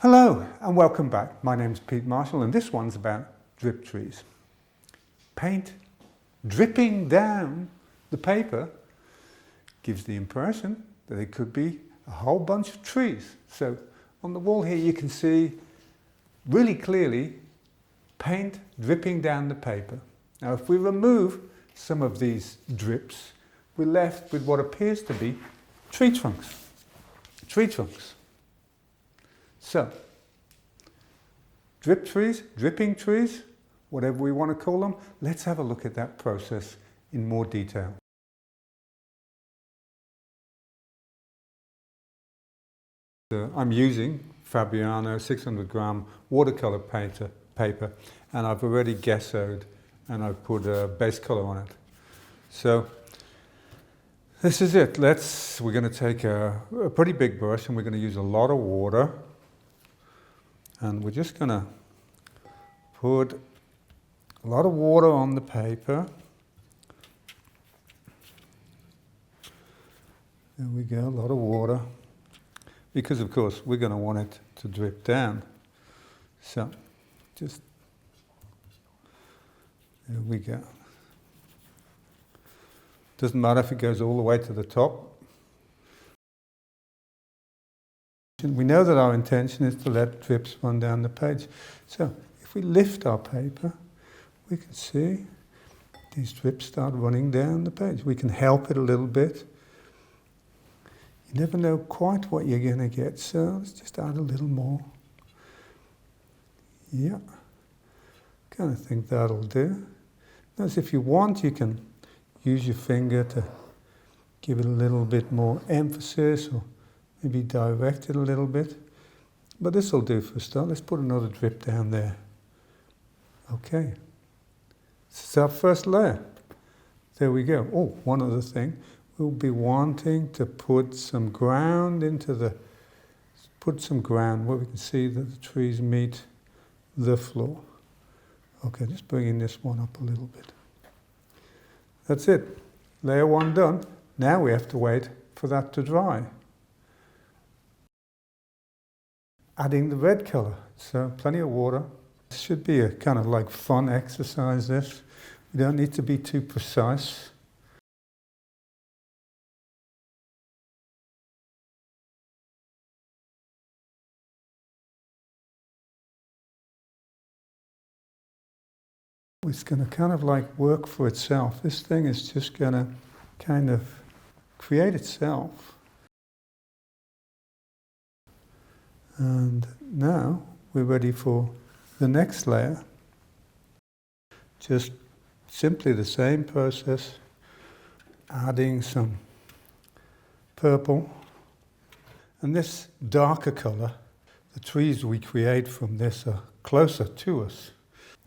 Hello and welcome back. My name's Pete Marshall and this one's about drip trees. Paint dripping down the paper gives the impression that it could be a whole bunch of trees. So on the wall here you can see really clearly paint dripping down the paper. Now if we remove some of these drips, we're left with what appears to be tree trunks. Tree trunks. So, drip trees, dripping trees, whatever we want to call them, let's have a look at that process in more detail. I'm using Fabriano 600 gram watercolor paper and I've already gessoed and I've put a base color on it. So this is it. We're going to take a pretty big brush and we're going to use a lot of water. And we're just going to put a lot of water on the paper. There we go, a lot of water. Because of course we're going to want it to drip down. So, just, there we go. Doesn't matter if it goes all the way to the top. We know that our intention is to let drips run down the page. So if we lift our paper, we can see these drips start running down the page. We can help it a little bit. You never know quite what you're going to get, so let's just add a little more. Yeah, kind of think that'll do. Notice if you want, you can use your finger to give it a little bit more emphasis or maybe direct it a little bit. But this will do for a start. Let's put another drip down there. Okay. This is our first layer. There we go. Oh, one other thing. We'll be wanting to put some ground where we can see that the trees meet the floor. Okay, just bringing this one up a little bit. That's it. Layer one done. Now we have to wait for that to dry. Adding the red color, so plenty of water. This should be a kind of like fun exercise this. We don't need to be too precise. It's going to kind of like work for itself. This thing is just going to kind of create itself. And now we're ready for the next layer. Just simply the same process, adding some purple. And this darker color, the trees we create from this are closer to us.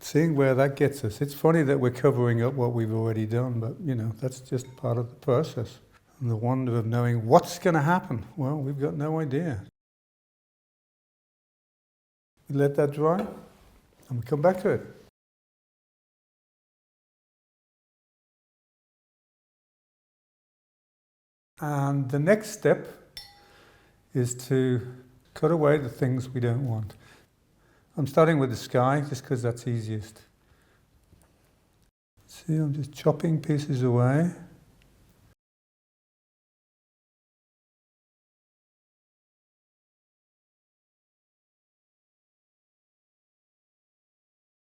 Seeing where that gets us. It's funny that we're covering up what we've already done, but you know, that's just part of the process. And the wonder of knowing what's going to happen. Well, we've got no idea. We let that dry, and we come back to it. And the next step is to cut away the things we don't want. I'm starting with the sky, just because that's easiest. See, I'm just chopping pieces away.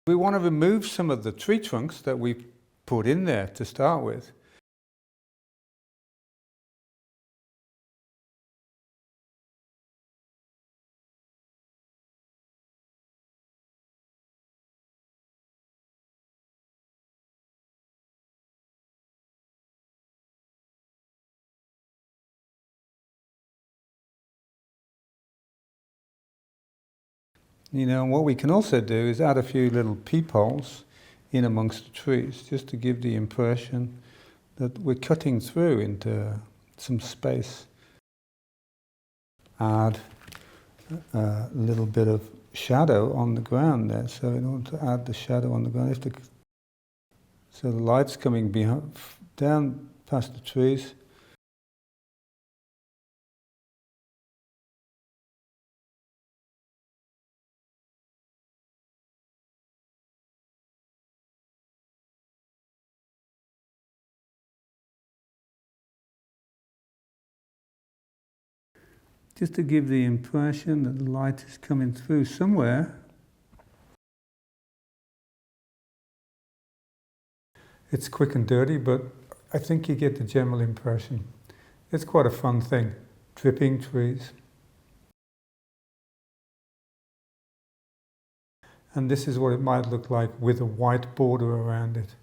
We want to remove some of the tree trunks that we put in there to start with. You know, what we can also do is add a few little peepholes in amongst the trees, just to give the impression that we're cutting through into some space. Add a little bit of shadow on the ground there. So in order to add the shadow on the ground, so the light's coming down past the trees. just to give the impression that the light is coming through somewhere. It's quick and dirty, but I think you get the general impression. It's quite a fun thing, dripping trees. And this is what it might look like with a white border around it.